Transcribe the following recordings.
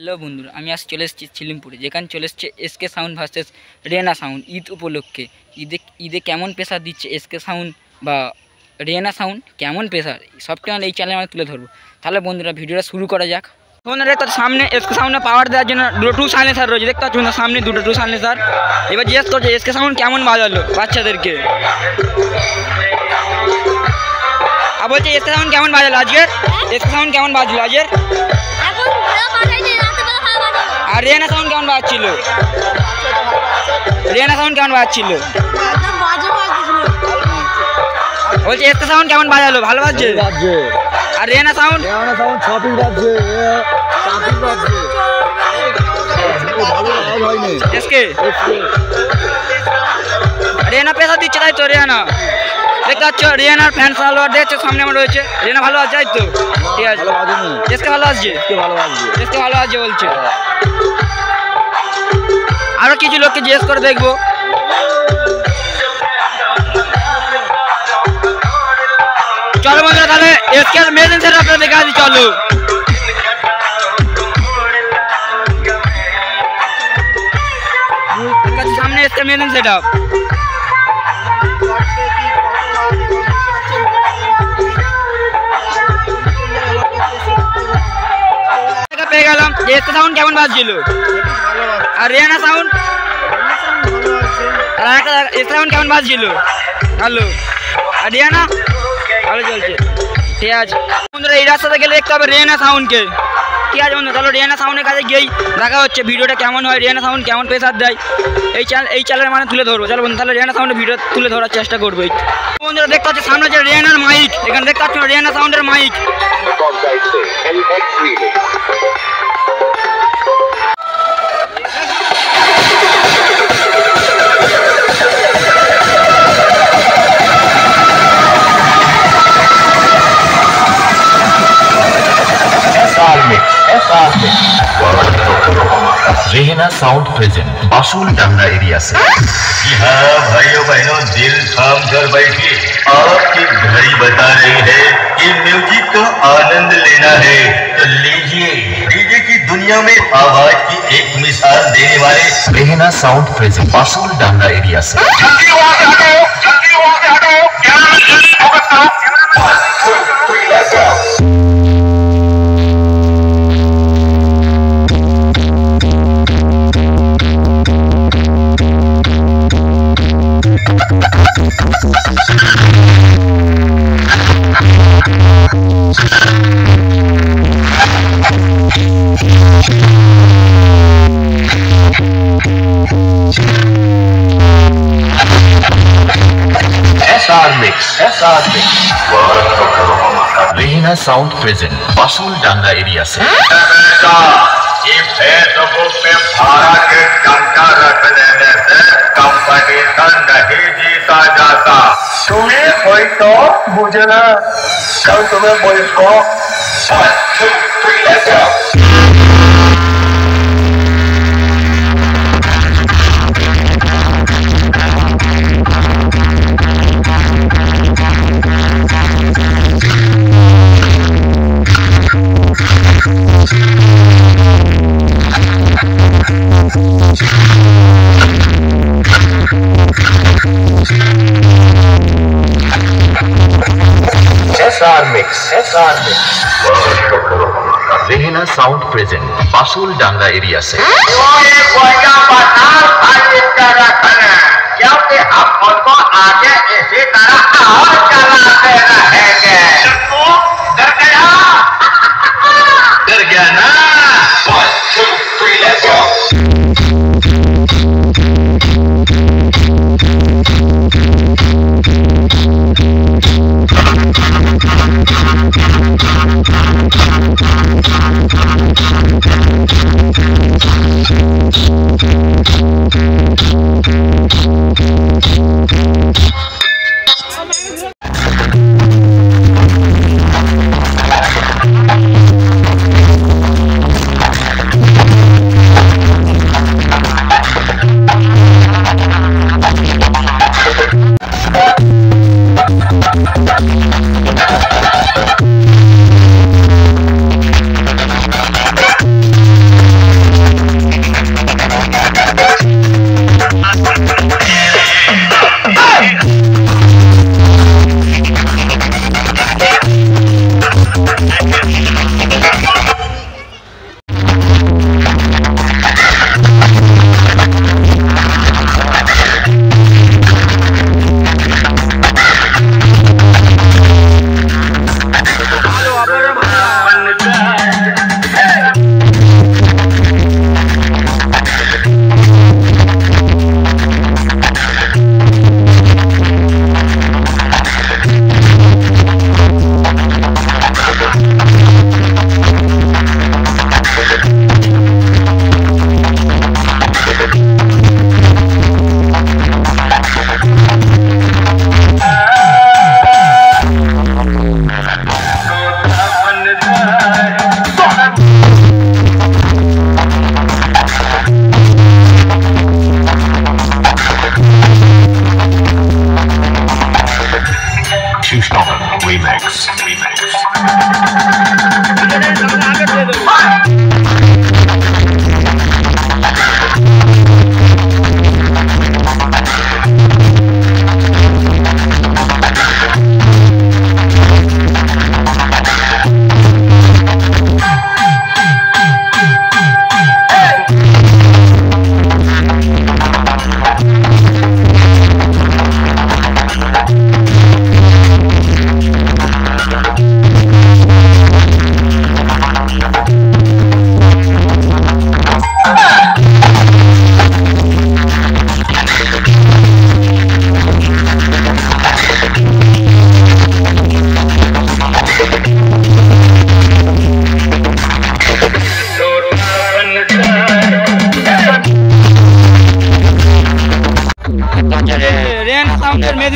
Hello বন্ধুরা, আমি আজ চলে এসেছি ছিলিমপুরে, যেখানে চলে এসছে SK sound versus রেনা sound. Eid উপলক্ষে ঈদে কেমন প্রেসার দিচ্ছে এসকে সাউন্ড বা রেনা সাউন্ড, কেমন প্রেসার, সবটা এই চ্যানেলে আমরা তুলে ধরবো। তাহলে বন্ধুরা ভিডিওটা শুরু করা যাক। বন্ধুরা দেখতে সামনে এসকে সাউন্ডে পাওয়ার দেওয়ার জন্য দুটো টু সাইলেন্সার রয়েছে, দেখতে পাচ্ছ না সামনে দুটো টু সাইলেন্সার। এবার জিজ্ঞেস করছে এসকে সাউন্ড কেমন বাজালো বাচ্চাদেরকে, আর বলছে এসকে সাউন্ড কেমন বাজালো আজকের, এসকে সাউন্ড কেমন বাজলো আজকের, আর রেনা সাউন্ড কেমন বাজছিল, রেনা সাউন্ড কেমন বাজছিল, বলছে এসকে সাউন্ড কেমন বাজালো, ভালো বাজছে, আর রেনা সাউন্ড এসকে রেনা পেশা দিচ্ছে, তাই তো রেনা দেখতে পাচ্ছ, রিয়ানার ফ্যান ফলোয়ার দেখছো সামনে আমার রয়েছে। রিয়ানা ভালো আছে, তাই তো ঠিক আছে, এসকে ভালো আসছে, এসকে ভালো আসছে বলছে। আরো কিছু লোককে জিজ্ঞেস করে দেখবো। চলো বন্ধুরা তাহলে এসকে মেদিন সেট আপনারা দেখা দিই, চলো। সামনে এসকে মেদিন সেট আপ পেয়ে গেলাম। এসকে সাউন্ড কেমন বাজছিল, আর রিয়ানা সাউন্ড, এসকে সাউন্ড কেমন বাজছিল, ভালো, আর রিয়ানা ভালো চলছে, ঠিক আছে বন্ধুরা। এই রাস্তাতে গেলে দেখতে হবে রিয়ানা সাউন্ডকে, ঠিক আছে বন্ধু। তাহলে রিয়ানা সাউন্ডের কাছে গিয়েই দেখা হচ্ছে ভিডিওটা কেমন হয়, রিয়ানা সাউন্ড কেমন প্রেসার দেয়, এই চ্যানেলের মানে তুলে ধরবো। চলো বন্ধু তাহলে রিয়ানা সাউন্ডের ভিডিও তুলে ধরার চেষ্টা করবো। বন্ধুরা দেখতে পাচ্ছি সামনে হচ্ছে রিয়ানার মাইক, এখানে দেখতে পাচ্ছ রিয়ানা সাউন্ডের মাইক। रेहना साउंड प्रेजेंट बासुल डांगा एरिया से। जी हाँ भाइयों बहनों, दिल थाम कर बैठिए। आपकी घड़ी बता रही है कि म्यूजिक का आनंद लेना है, तो लीजिए डीजे की दुनिया में आवाज की एक मिसाल देने वाले रेहना साउंड प्रेजेंट बासुल डांगा एरिया से। रेहना साउंड प्रेजेंट बासुल डांगा एरिया से। ये फेसबुक पे भारत के डंका रख देने से कंपटीशन नहीं जीता जाता। तुम्हें कोई तो मुझे ना, कल तुम्हें कोई को रेहना साउंड प्रेजेंट बासुल डांगा एरिया से। क्योंकि हम उनको आगे इसी तरह और चलाते रहेंगे। डर गया, डर गया ना। 1 2 3 let's go।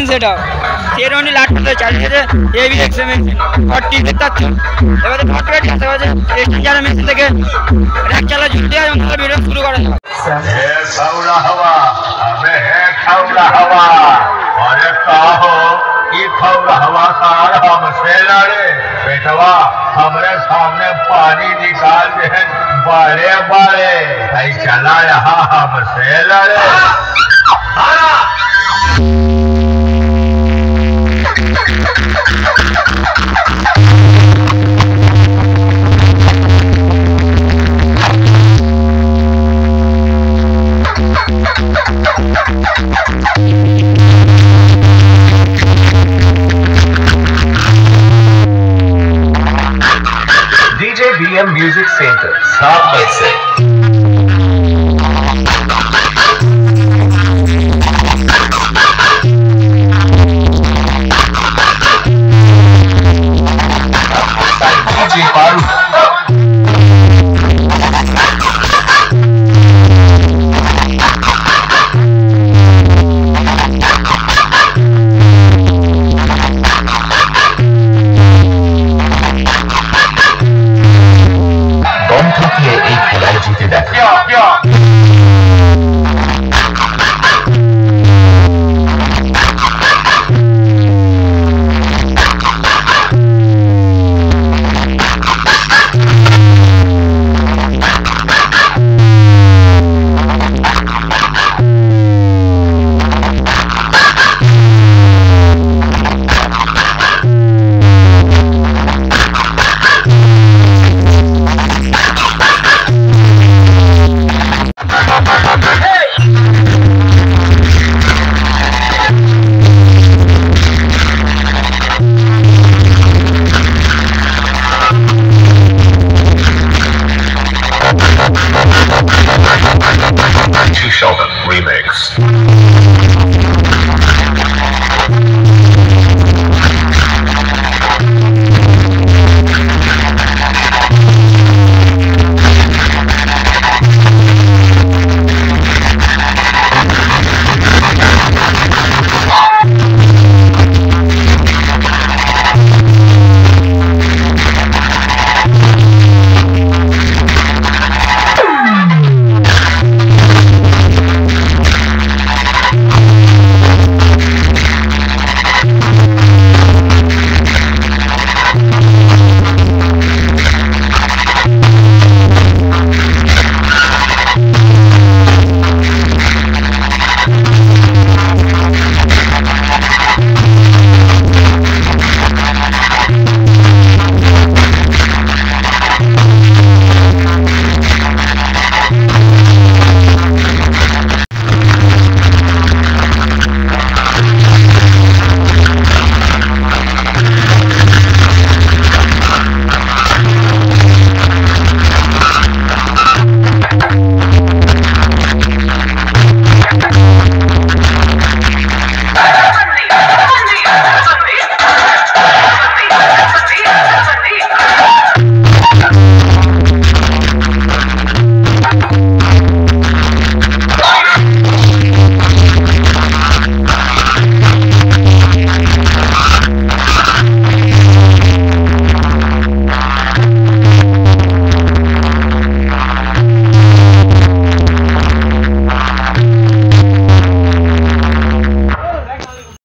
মেশিন সেটা সেই রাউন্ডে লাট করতে চালিয়েছে হেভি এক্সে মেশিন আর টিভি তার এবারে ফটোটা দেখতে পাচ্ছে স্ট্যান্ডার্ড মেশিন থেকে র্যাক চালা জুড়ে আর আমরা ভিডিও শুরু করা যাক है खौला हवा हमें है खौला हवा और कहो कि खौला हवा सार हमसे लड़े बेटवा हमारे सामने पानी निकाल दे बड़े बड़े भाई चला यहाँ हमसे लड़े DJ BM Music Center, South Mesa. DJ Paru.